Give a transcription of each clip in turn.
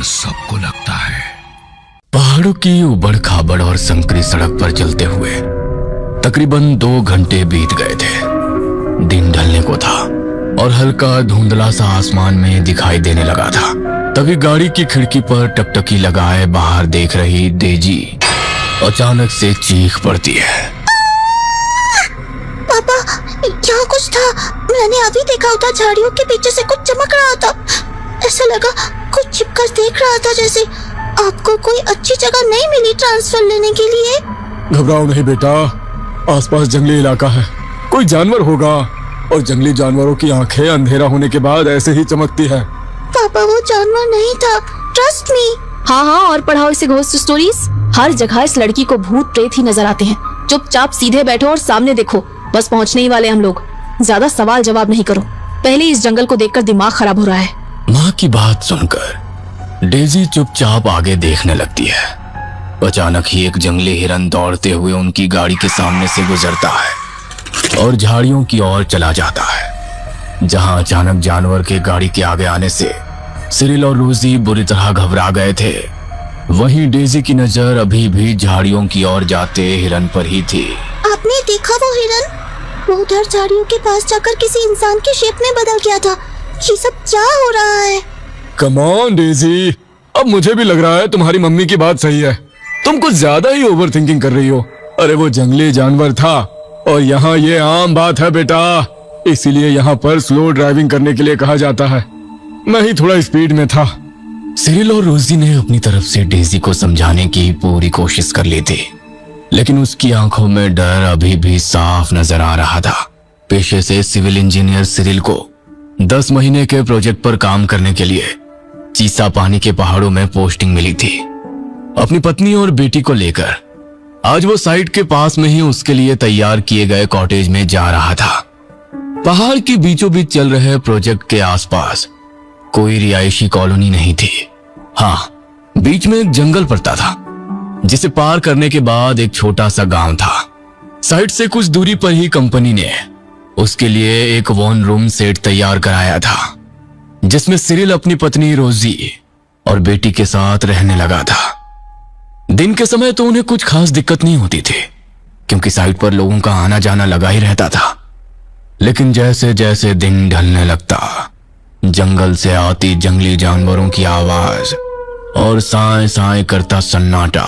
डर सबको लगता है। पहाड़ों की उबड़ खाबड़ और संकरी सड़क पर चलते हुए तकरीबन 2 घंटे बीत गए थे। दिन ढलने को था और हल्का धुंधला सा आसमान में दिखाई देने लगा था। तभी गाड़ी की खिड़की पर टकटकी लगाए बाहर देख रही डेजी अचानक से चीख पड़ती है। पापा, यहाँ कुछ था। मैंने अभी देखा था, झाड़ियों के पीछे से कुछ चमक रहा था। ऐसा लगा कुछ छिपकर देख रहा था जैसे। आपको कोई अच्छी जगह नहीं मिली ट्रांसफर लेने के लिए? घबराओ नहीं बेटा, आसपास जंगली इलाका है, कोई जानवर होगा। और जंगली जानवरों की आंखें अंधेरा होने के बाद ऐसे ही चमकती है। पापा, वो जानवर नहीं था, ट्रस्ट मी। हाँ, और पढ़ाओ इसे घोस्ट स्टोरीज। हर जगह इस लड़की को भूत प्रेत ही नजर आते हैं। चुपचाप सीधे बैठो और सामने देखो, बस पहुंचने ही वाले हम लोग। ज्यादा सवाल जवाब नहीं करो, पहले इस जंगल को देखकर दिमाग खराब हो रहा है। माँ की बात सुनकर डेजी चुपचाप आगे देखने लगती है। अचानक ही एक जंगली हिरन दौड़ते हुए उनकी गाड़ी के सामने से गुजरता है और झाड़ियों की ओर चला जाता है। जहां अचानक जानवर के गाड़ी के आगे आने से सिरिल और रोजी बुरी तरह घबरा गए थे, वहीं डेजी की नजर अभी भी झाड़ियों की ओर जाते हिरन पर ही थी। आपने देखा वो हिरन? वो उधर झाड़ियों के पास जाकर किसी इंसान के शेप में बदल गया था। ये सब क्या हो रहा है? कम ऑन डेजी, अब मुझे भी लग रहा है तुम्हारी मम्मी की बात सही है। तुम कुछ ज्यादा ही ओवर थिंकिंग कर रही हो। अरे वो जंगली जानवर था और यहाँ ये आम बात है बेटा, इसीलिए यहाँ पर स्लो ड्राइविंग करने के लिए कहा जाता है। मैं ही थोड़ा स्पीड में था। सिरिल और रोजी ने अपनी तरफ से डेजी को समझाने की पूरी कोशिश कर ली थी, लेकिन उसकी आंखों में डर अभी भी साफ नजर आ रहा था। पेशे से सिविल इंजीनियर सिरिल को 10 महीने के प्रोजेक्ट पर काम करने के लिए चीसा पानी के पहाड़ों में पोस्टिंग मिली थी। अपनी पत्नी और बेटी को लेकर आज वो साइट के पास में ही उसके लिए तैयार किए गए कॉटेज में जा रहा था। पहाड़ के बीचों बीच चल रहे प्रोजेक्ट के आसपास कोई रिहायशी कॉलोनी नहीं थी। हाँ, बीच में एक जंगल पड़ता था जिसे पार करने के बाद एक छोटा सा गांव था। साइट से कुछ दूरी पर ही कंपनी ने उसके लिए एक 1 रूम सेट तैयार कराया था, जिसमें सिरिल अपनी पत्नी रोजी और बेटी के साथ रहने लगा था। दिन के समय तो उन्हें कुछ खास दिक्कत नहीं होती थी, क्योंकि साइट पर लोगों का आना जाना लगा ही रहता था। लेकिन जैसे जैसे दिन ढलने लगता, जंगल से आती जंगली जानवरों की आवाज और साए साए करता सन्नाटा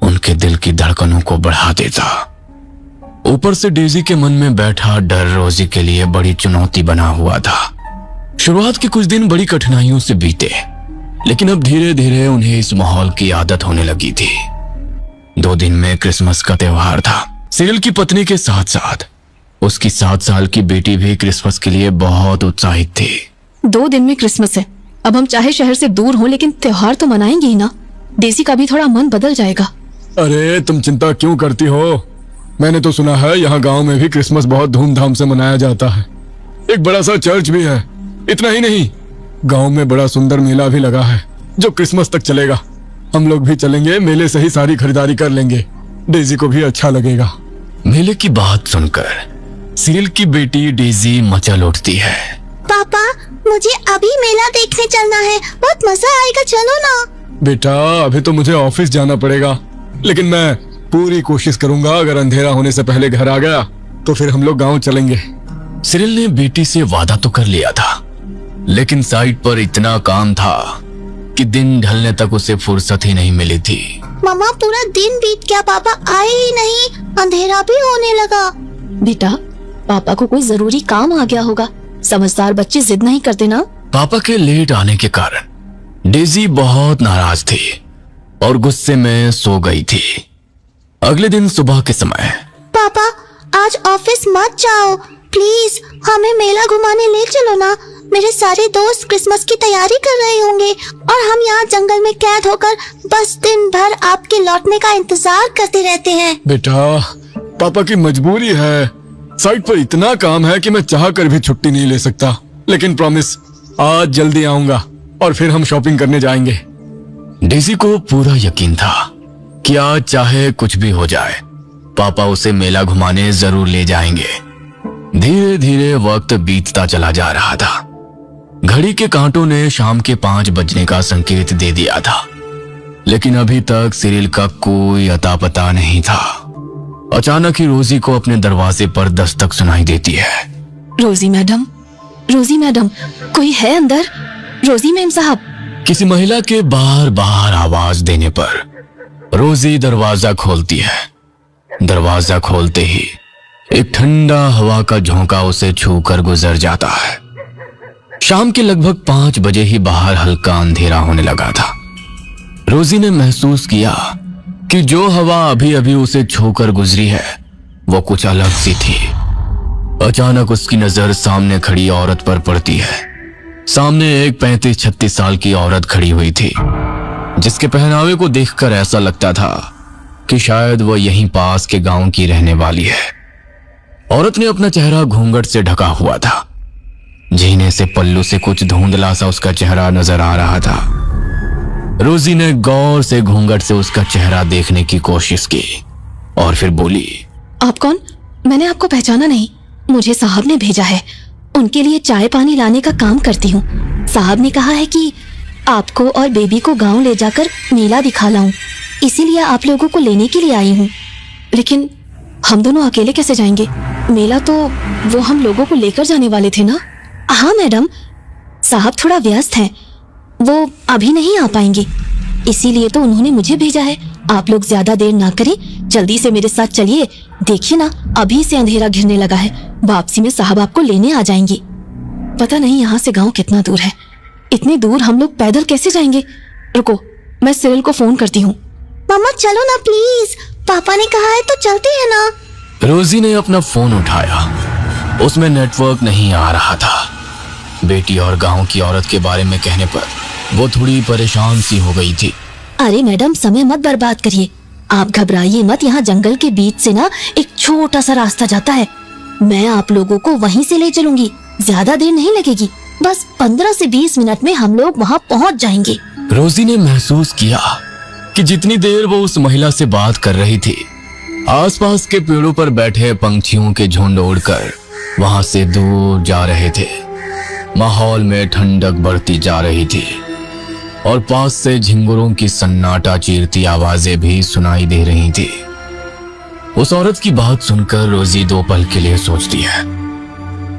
उनके दिल की धड़कनों को बढ़ा देता। ऊपर से डेजी के मन में बैठा डर रोजी के लिए बड़ी चुनौती बना हुआ था। शुरुआत के कुछ दिन बड़ी कठिनाइयों से बीते, लेकिन अब धीरे धीरे उन्हें इस माहौल की आदत होने लगी थी। 2 दिन में क्रिसमस का त्योहार था। सिरिल की पत्नी के साथ साथ उसकी 7 साल की बेटी भी क्रिसमस के लिए बहुत उत्साहित थी। 2 दिन में क्रिसमस है। अब हम चाहे शहर से दूर हो, लेकिन त्योहार तो मनाएंगे ही ना। डेजी का भी थोड़ा मन बदल जाएगा। अरे तुम चिंता क्यों करती हो? मैंने तो सुना है यहाँ गांव में भी क्रिसमस बहुत धूमधाम से मनाया जाता है। एक बड़ा सा चर्च भी है। इतना ही नहीं, गांव में बड़ा सुंदर मेला भी लगा है जो क्रिसमस तक चलेगा। हम लोग भी चलेंगे, मेले से ही सारी खरीदारी कर लेंगे। डेजी को भी अच्छा लगेगा। मेले की बात सुनकर सिरिल की बेटी डेजी मचल उठती है। पापा, मुझे अभी मेला देखने चलना है, बहुत मजा आएगा, चलो ना। बेटा, अभी तो मुझे ऑफिस जाना पड़ेगा, लेकिन मैं पूरी कोशिश करूंगा अगर अंधेरा होने से पहले घर आ गया तो फिर हम लोग गांव चलेंगे। सिरिल ने बेटी से वादा तो कर लिया था, लेकिन साइट पर इतना काम था कि दिन ढलने तक उसे फुर्सत ही नहीं मिली थी। मम्मा, पूरा दिन बीत गया, पापा आए ही नहीं, अंधेरा भी होने लगा। बेटा, पापा को कोई जरूरी काम आ गया होगा। समझदार बच्चे जिद नहीं करते ना। पापा के लेट आने के कारण डेजी बहुत नाराज थी और गुस्से में सो गई थी। अगले दिन सुबह के समय, पापा आज ऑफिस मत जाओ प्लीज, हमें मेला घुमाने ले चलो ना। मेरे सारे दोस्त क्रिसमस की तैयारी कर रहे होंगे और हम यहाँ जंगल में कैद होकर बस दिन भर आपके लौटने का इंतजार करते रहते हैं। बेटा, पापा की मजबूरी है। साइट पर इतना काम है कि मैं चाह कर भी छुट्टी नहीं ले सकता, लेकिन प्रॉमिस आज जल्दी आऊंगा और फिर हम शॉपिंग करने जाएंगे। डेजी को पूरा यकीन था कि आज चाहे कुछ भी हो जाए, पापा उसे मेला घुमाने जरूर ले जाएंगे। धीरे धीरे वक्त बीतता चला जा रहा था। घड़ी के कांटों ने शाम के 5 बजने का संकेत दे दिया था, लेकिन अभी तक सिरिल का कोई अता पता नहीं था। अचानक ही रोजी को अपने दरवाजे पर दस्तक सुनाई देती है। रोजी मैडम, कोई है अंदर? रोजी मैम साहब। किसी महिला के बार बार आवाज देने पर रोजी दरवाजा खोलती है। दरवाजा खोलते ही एक ठंडा हवा का झोंका उसे छूकर गुजर जाता है। शाम के लगभग 5 बजे ही बाहर हल्का अंधेरा होने लगा था। रोजी ने महसूस किया कि जो हवा अभी अभी उसे छूकर गुजरी है वो कुछ अलग सी थी। अचानक उसकी नजर सामने खड़ी औरत पर पड़ती है। सामने एक 35-36 साल की औरत खड़ी हुई थी, जिसके पहनावे को देखकर ऐसा लगता था कि शायद वो यहीं पास के गांव की रहने वाली है। औरत ने अपना चेहरा घूंघट से ढका हुआ था। जीने से पल्लू से कुछ धुंधला सा उसका चेहरा नजर आ रहा था। रोजी ने गौर से घूंघट से उसका चेहरा देखने की कोशिश की और फिर बोली, आप कौन? मैंने आपको पहचाना नहीं। मुझे साहब ने भेजा है, उनके लिए चाय पानी लाने का काम करती हूँ। साहब ने कहा है कि आपको और बेबी को गांव ले जाकर मेला दिखा लाऊं, इसीलिए आप लोगों को लेने के लिए आई हूँ। लेकिन हम दोनों अकेले कैसे जाएंगे? मेला तो वो हम लोगों को लेकर जाने वाले थे ना? हाँ मैडम, साहब थोड़ा व्यस्त हैं, वो अभी नहीं आ पाएंगे, इसीलिए तो उन्होंने मुझे भेजा है। आप लोग ज्यादा देर ना करें, जल्दी से मेरे साथ चलिए। देखिए ना, अभी से अंधेरा घिरने लगा है। वापसी में साहब आपको लेने आ जाएंगे। पता नहीं यहाँ से गांव कितना दूर है। इतने दूर हम लोग पैदल कैसे जाएंगे? रुको, मैं सिरिल को फोन करती हूँ। मम्मा चलो ना प्लीज, पापा ने कहा है तो चलते हैं ना। रोजी ने अपना फोन उठाया। उसमें नेटवर्क नहीं आ रहा था। बेटी और गांव की औरत के बारे में कहने पर वो थोड़ी परेशान सी हो गई थी। अरे मैडम, समय मत बर्बाद करिए, आप घबराइए मत। यहाँ जंगल के बीच से ना एक छोटा सा रास्ता जाता है, मैं आप लोगों को वहीं से ले चलूंगी। ज्यादा देर नहीं लगेगी, बस 15 से 20 मिनट में हम लोग वहाँ पहुँच जाएंगे। रोजी ने महसूस किया कि जितनी देर वो उस महिला से बात कर रही थी, आसपास के पेड़ों पर बैठे पंछियों के झुंड उड़कर वहां से दूर जा रहे थे। माहौल में ठंडक बढ़ती जा रही थी और पास से झिंगुरों की सन्नाटा चीरती आवाजें भी सुनाई दे रही थी। उस औरत की बात सुनकर रोजी 2 पल के लिए सोचती है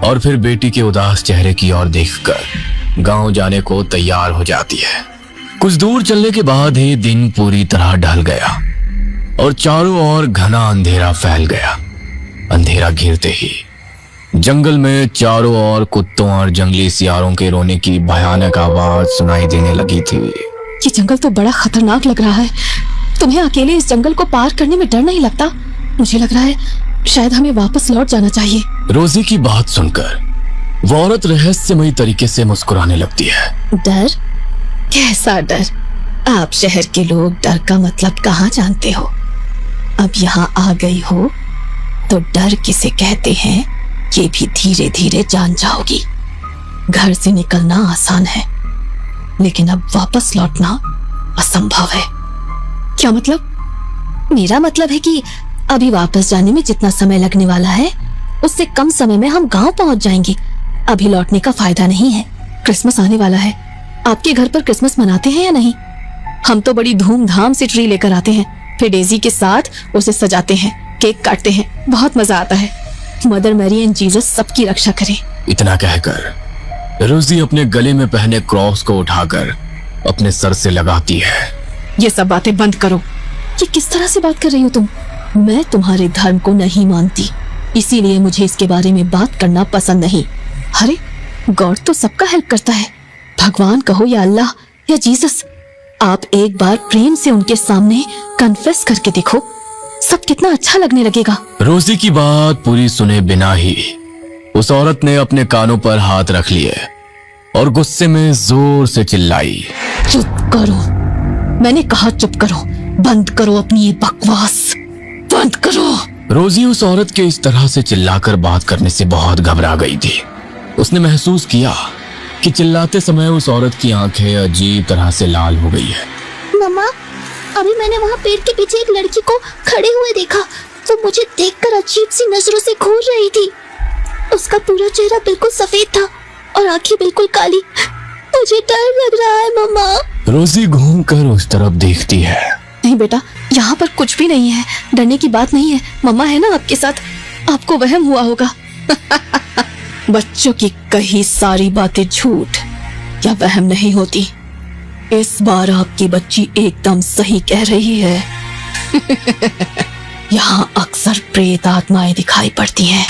और फिर बेटी के उदास चेहरे की ओर देखकर गांव जाने को तैयार हो जाती है। कुछ दूर चलने के बाद ही दिन पूरी तरह ढल गया और चारों ओर घना अंधेरा फैल गया। अंधेरा घिरते ही जंगल में चारों ओर कुत्तों और जंगली सियारों के रोने की भयानक आवाज सुनाई देने लगी थी। ये जंगल तो बड़ा खतरनाक लग रहा है। तुम्हें अकेले इस जंगल को पार करने में डर नहीं लगता? मुझे लग रहा है शायद हमें वापस लौट जाना चाहिए। रोजी की बात सुनकर वो औरत रहस्यमयी तरीके से मुस्कुराने लगती है। डर? कैसा डर? आप शहर के लोग डर का मतलब कहाँ जानते हो? अब यहाँ आ गई हो तो डर किसे कहते हैं ये भी धीरे धीरे जान जाओगी। घर से निकलना आसान है, लेकिन अब वापस लौटना असंभव है। क्या मतलब? मेरा मतलब है कि अभी वापस जाने में जितना समय लगने वाला है उससे कम समय में हम गांव पहुंच जाएंगे। अभी लौटने का फायदा नहीं है। क्रिसमस आने वाला है। आपके घर पर क्रिसमस मनाते हैं या नहीं? हम तो बड़ी धूमधाम से ट्री लेकर आते हैं, फिर डेजी के साथ उसे सजाते हैं, केक काटते हैं, बहुत मजा आता है। मदर मैरी एंड जीसस सबकी रक्षा करें। इतना कहकर रोजी अपने गले में पहने क्रॉस को उठाकर अपने सर से लगाती है। ये सब बातें बंद करो। ये किस तरह से बात कर रही हो तुम? मैं तुम्हारे धर्म को नहीं मानती, इसीलिए मुझे इसके बारे में बात करना पसंद नहीं। अरे गॉड तो सबका हेल्प करता है, भगवान कहो या अल्लाह या जीसस। आप एक बार प्रेम से उनके सामने कन्फेस करके देखो, सब कितना अच्छा लगने लगेगा। रोजी की बात पूरी सुने बिना ही उस औरत ने अपने कानों पर हाथ रख लिए और गुस्से में जोर से चिल्लाई, चुप करो, मैंने कहा चुप करो। बंद करो अपनी ये बकवास, बंद करो। रोजी उस औरत के इस तरह से चिल्लाकर बात करने से बहुत घबरा गई थी। उसने महसूस किया कि चिल्लाते समय उस औरत की आंखें अजीब तरह से लाल हो गई है। मम्मा, अभी मैंने वहाँ पेड़ के पीछे एक लड़की को खड़े हुए देखा। वो मुझे देखकर अजीब सी नजरों से घूर रही थी। उसका पूरा चेहरा बिल्कुल सफेद था और आंखें बिल्कुल काली। मुझे डर लग रहा है मम्मा। रोजी घूमकर उस तरफ देखती है। नहीं बेटा, यहाँ पर कुछ भी नहीं है, डरने की बात नहीं है। मम्मा है ना आपके साथ, आपको वहम हुआ होगा। बच्चों की कही सारी बातें झूठ या वहम नहीं होती। इस बार आपकी बच्ची एकदम सही कह रही है। यहाँ अक्सर प्रेत आत्माएं दिखाई पड़ती हैं।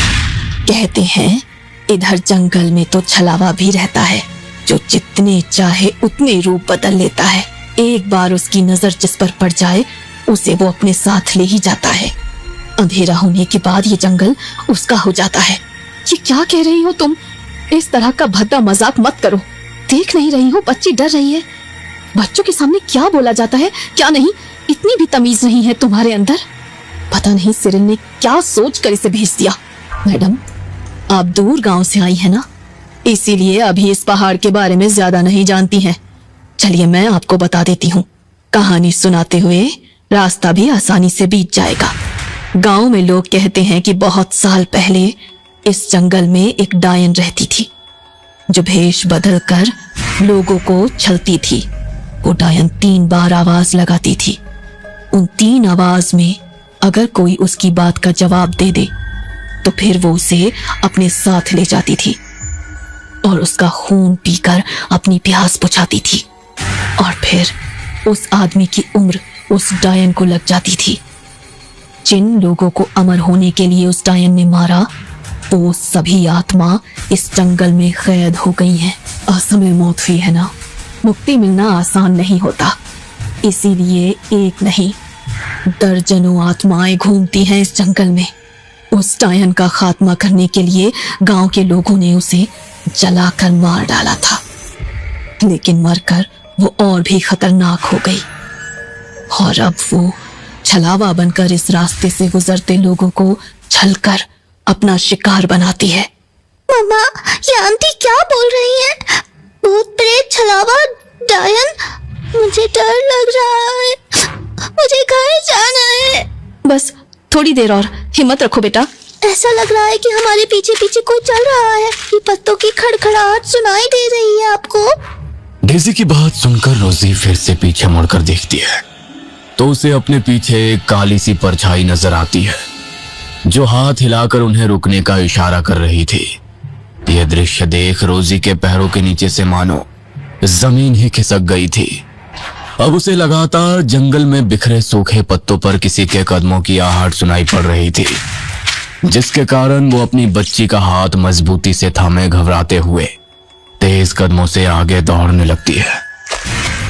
कहते हैं इधर जंगल में तो छलावा भी रहता है, जो जितने चाहे उतने रूप बदल लेता है। एक बार उसकी नजर जिस पर पड़ जाए उसे वो अपने साथ ले ही जाता है। अंधेरा होने के बाद ये जंगल उसका हो जाता है। ये क्या कह रही हो तुम? इस तरह का भद्दा मजाक मत करो। देख नहीं रही हो बच्ची डर रही है। बच्चों के सामने क्या बोला जाता है क्या नहीं, इतनी भी तमीज नहीं है तुम्हारे अंदर। पता नहीं सिरिल ने क्या सोच कर इसे भेज दिया। मैडम, आप दूर गांव से आई है ना, इसीलिए अभी इस पहाड़ के बारे में ज्यादा नहीं जानती हैं। चलिए मैं आपको बता देती हूँ। कहानी सुनाते हुए रास्ता भी आसानी से बीत जाएगा। गांव में लोग कहते हैं कि बहुत साल पहले इस जंगल में एक डायन रहती थी, जो भेष बदलकर लोगों को छलती थी। वो डायन 3 बार आवाज लगाती थी। उन 3 आवाज में अगर कोई उसकी बात का जवाब दे दे तो फिर वो उसे अपने साथ ले जाती थी और उसका खून पीकर अपनी प्यास बुझाती थी। और फिर उस आदमी की उम्र उस डायन को लग जाती थी। जिन लोगों को अमर होने के लिए उस डायन ने मारा, वो सभी आत्मा इस जंगल में कैद हो गई हैं। असमय मौत हुई है ना, मुक्ति मिलना आसान नहीं होता। इसीलिए एक नहीं दर्जनों आत्माएं घूमती हैं इस जंगल में। उस डायन का खात्मा करने के लिए गांव के लोगों ने उसे जलाकर मार डाला था, लेकिन मरकर वो और भी खतरनाक हो गई। और अब वो छलावा बनकर इस रास्ते से गुजरते लोगों को छलकर अपना शिकार बनाती है। मम्मा, ये आंटी क्या बोल रही है? भूत प्रेत छलावा डायन, मुझे डर लग रहा है। मुझे घर जाना है। बस थोड़ी देर और हिम्मत रखो बेटा। ऐसा लग रहा है कि हमारे पीछे पीछे कोई चल रहा है। ये पत्तों की खड़खड़ाहट सुनाई दे रही है आपको? डेजी की बात सुनकर रोजी फिर से पीछे मुड़कर देखती है तो उसे अपने पीछे एक काली सी परछाई नजर आती है, जो हाथ हिलाकर उन्हें रुकने का इशारा कर रही थी। यह दृश्य देख रोजी के पैरों के नीचे से मानो जमीन ही खिसक गई थी। अब उसे लगातार जंगल में बिखरे सूखे पत्तों पर किसी के कदमों की आहट सुनाई पड़ रही थी, जिसके कारण वो अपनी बच्ची का हाथ मजबूती से थामे घबराते हुए तेज कदमों से आगे दौड़ने लगती है।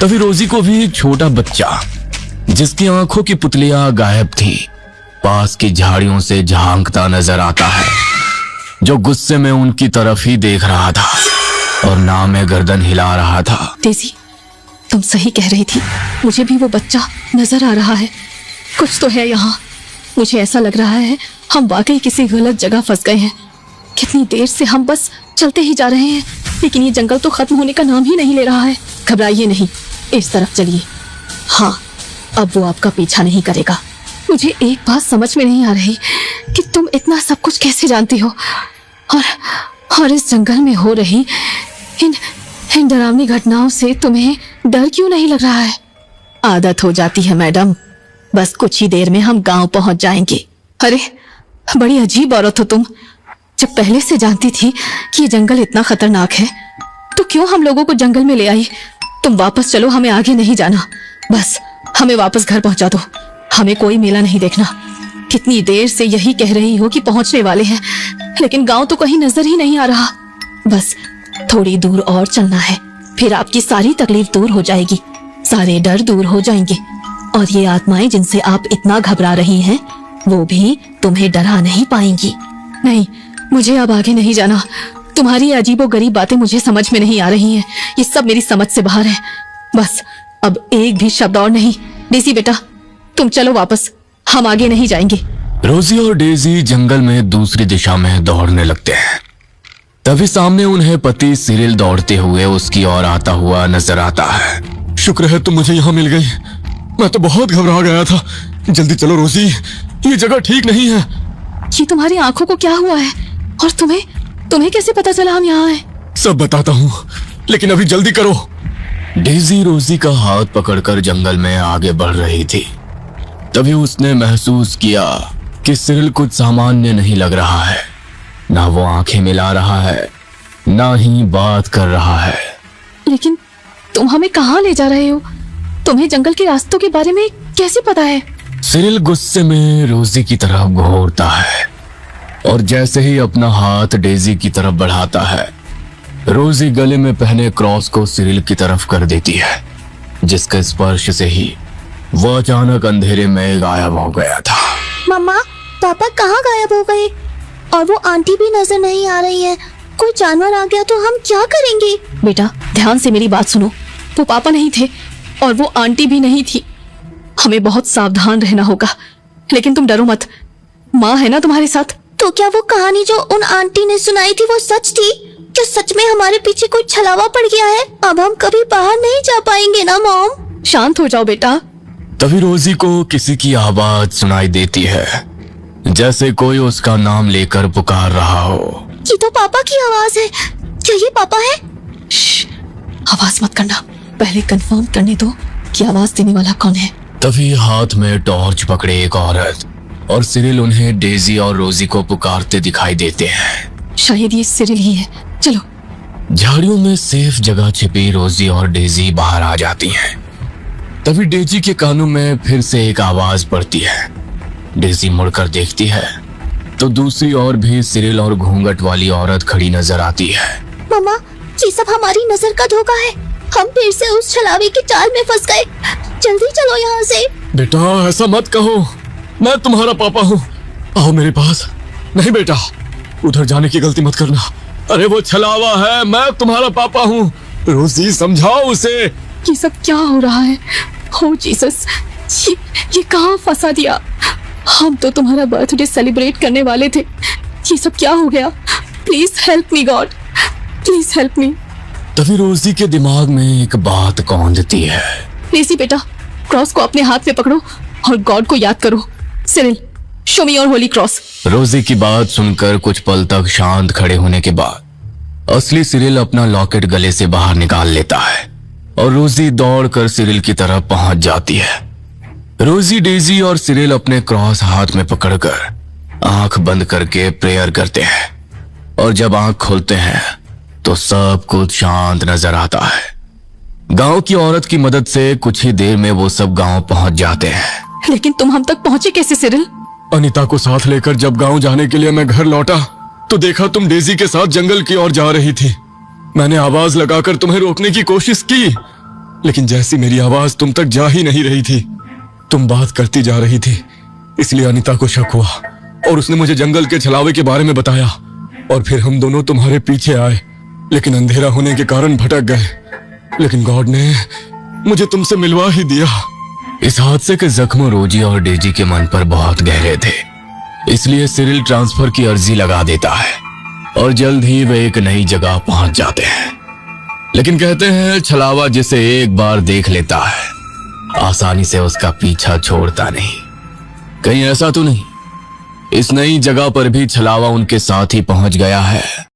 तभी रोजी को भी एक छोटा बच्चा, जिसकी आंखों की पुतलियां गायब थी, पास की झाड़ियों से झांकता नजर आता है, जो गुस्से में उनकी तरफ ही देख रहा था और नाम गर्दन हिला रहा था। डेजी, तुम सही कह रही थी, मुझे भी वो बच्चा नजर आ रहा है। कुछ तो है यहाँ। मुझे ऐसा लग रहा है हम वाकई किसी गलत जगह फंस गए हैं। कितनी देर से हम बस चलते ही जा रहे हैं, लेकिन ये जंगल तो खत्म होने का नाम ही नहीं ले रहा है। घबराइए नहीं, इस तरफ चलिए। हाँ, अब वो आपका पीछा नहीं करेगा। मुझे एक बात समझ में नहीं आ रही कि तुम इतना सब कुछ कैसे जानती हो, और इस जंगल में हो रही इन डरावनी घटनाओं से तुम्हें डर क्यों नहीं लग रहा है? आदत हो जाती है मैडम, बस कुछ ही देर में हम गांव पहुंच जाएंगे। अरे, बड़ी अजीब औरत हो तुम। जब पहले से जानती थी कि ये जंगल इतना खतरनाक है, तो क्यों हम लोगों को जंगल में ले आई? तुम वापस चलो, हमें आगे नहीं जाना। बस हमें वापस घर पहुंचा दो। हमें कोई मेला नहीं देखना। कितनी देर से यही कह रही हो कि पहुंचने वाले हैं, लेकिन गांव तो कहीं नजर ही नहीं आ रहा। बस थोड़ी दूर और चलना है, फिर आपकी सारी तकलीफ दूर हो जाएगी, सारे डर दूर हो जाएंगे, और ये आत्माएं जिनसे आप इतना घबरा रही हैं, वो भी तुम्हें डरा नहीं पाएंगी। नहीं, मुझे अब आगे नहीं जाना। तुम्हारी अजीबोगरीब बातें मुझे समझ में नहीं आ रही हैं। ये सब मेरी समझ से बाहर है। बस अब एक भी शब्द और नहीं। डेजी बेटा, तुम चलो वापस, हम आगे नहीं जाएंगे। रोजी और डेजी जंगल में दूसरी दिशा में दौड़ने लगते हैं। तभी सामने उन्हें पति सिरिल दौड़ते हुए उसकी ओर आता हुआ नजर आता है। शुक्र है तुम मुझे यहाँ मिल गई, मैं तो बहुत घबरा गया था। जल्दी चलो रोजी, ये जगह ठीक नहीं है। ये तुम्हारी आंखों को क्या हुआ है? और तुम्हें कैसे पता चला हम यहाँ हैं? सब बताता हूँ, लेकिन अभी जल्दी करो। डेजी रोजी का हाथ पकड़कर जंगल में आगे बढ़ रही थी। तभी उसने महसूस किया कि सिरिल कुछ सामान्य नहीं लग रहा है। ना वो आंखें मिला रहा है, ना ही बात कर रहा है। लेकिन तुम हमें कहाँ ले जा रहे हो? तुम्हें जंगल के रास्तों के बारे में कैसे पता है? सिरिल गुस्से में रोजी की तरफ घूरता है और जैसे ही अपना हाथ डेजी की तरफ बढ़ाता है, रोजी गले में पहने क्रॉस को सिरिल की तरफ कर देती है, जिसके स्पर्श से ही वो अचानक अंधेरे में गायब हो गया था। मम्मा, पापा कहाँ गायब हो गए? और वो आंटी भी नजर नहीं आ रही है। कोई जानवर आ गया तो हम क्या करेंगे? बेटा, ध्यान से मेरी बात सुनो। वो पापा नहीं थे और वो आंटी भी नहीं थी। हमें बहुत सावधान रहना होगा। लेकिन तुम डरो मत, माँ है ना तुम्हारे साथ। तो क्या वो कहानी जो उन आंटी ने सुनाई थी वो सच थी? क्या सच में हमारे पीछे कोई छलावा पड़ गया है? अब हम कभी बाहर नहीं जा पाएंगे ना मॉम? शांत हो जाओ बेटा। तभी रोजी को किसी की आवाज सुनाई देती है, जैसे कोई उसका नाम लेकर पुकार रहा हो। ये तो पापा की आवाज है। क्या ये पापा है? श्श, आवाज मत करना। पहले कंफर्म करने दो कि आवाज देने वाला कौन है। तभी हाथ में टॉर्च पकड़े एक औरत और सिरिल उन्हें डेजी और रोजी को पुकारते दिखाई देते हैं। शायद ये सिरिल ही है। चलो। झाड़ियों में सेफ जगह छिपी रोजी और डेजी बाहर आ जाती हैं। तभी डेजी के कानों में फिर से एक आवाज पड़ती है। डेजी मुड़कर देखती है तो दूसरी ओर भी सिरिल और घूंघट वाली औरत खड़ी नजर आती है। मम्मा, ये सब हमारी नजर का धोखा है। हम फिर से उस छलावे की चाल में फंस गए। जल्दी चलो यहाँ से। बेटा, ऐसा मत कहो। मैं तुम्हारा पापा हूँ। आओ मेरे पास। नहीं बेटा, उधर जाने की गलती मत करना। अरे वो छलावा है, मैं तुम्हारा पापा हूँ। रोजी, समझाओ उसे। ये सब क्या हो रहा है? हो जीसस, ये कहाँ फंसा दिया? हम तो तुम्हारा बर्थडे सेलिब्रेट करने वाले थे। ये सब क्या हो गया? Please help me God, please help me. तभी रोजी के दिमाग में एक बात कौंधती है। लेसी बेटा, क्रॉस को अपने हाथ में पकड़ो और गॉड को याद करो। Cyril, show me your Holi cross. रोजी की बात सुनकर कुछ पल तक शांत खड़े होने के बाद असली सिरिल अपना लॉकेट गले से बाहर निकाल लेता है और रोजी दौड़कर सिरिल की तरफ पहुंच जाती है। रोजी, डेजी और सिरिल अपने क्रॉस हाथ में पकड़कर आंख बंद करके प्रेयर करते हैं और जब आंख खोलते हैं तो सब कुछ शांत नजर आता है। गांव की औरत की मदद से कुछ ही देर में वो सब गांव पहुंच जाते हैं। लेकिन तुम हम तक पहुंचे कैसे सिरिल? अनीता को साथ लेकर जब गांव जाने के लिए मैं घर लौटा तो देखा तुम डेजी के साथ जंगल की ओर जा रही थी। मैंने आवाज लगाकर तुम्हें रोकने की कोशिश की, लेकिन जैसी मेरी आवाज तुम तक जा ही नहीं रही थी। तुम बात करती जा रही थी, इसलिए अनीता को शक हुआ और उसने मुझे जंगल के छलावे के बारे में बताया और फिर हम दोनों तुम्हारे पीछे आए, लेकिन अंधेरा होने के कारण भटक गए। लेकिन गॉड ने मुझे तुमसे मिलवा ही दिया। इस हादसे के जख्म रोजी और डेजी के मन पर बहुत गहरे थे, इसलिए सिरिल ट्रांसफर की अर्जी लगा देता है और जल्द ही वे एक नई जगह पहुंच जाते हैं। लेकिन कहते हैं छलावा जिसे एक बार देख लेता है आसानी से उसका पीछा छोड़ता नहीं। कहीं ऐसा तो नहीं इस नई जगह पर भी छलावा उनके साथ ही पहुंच गया है?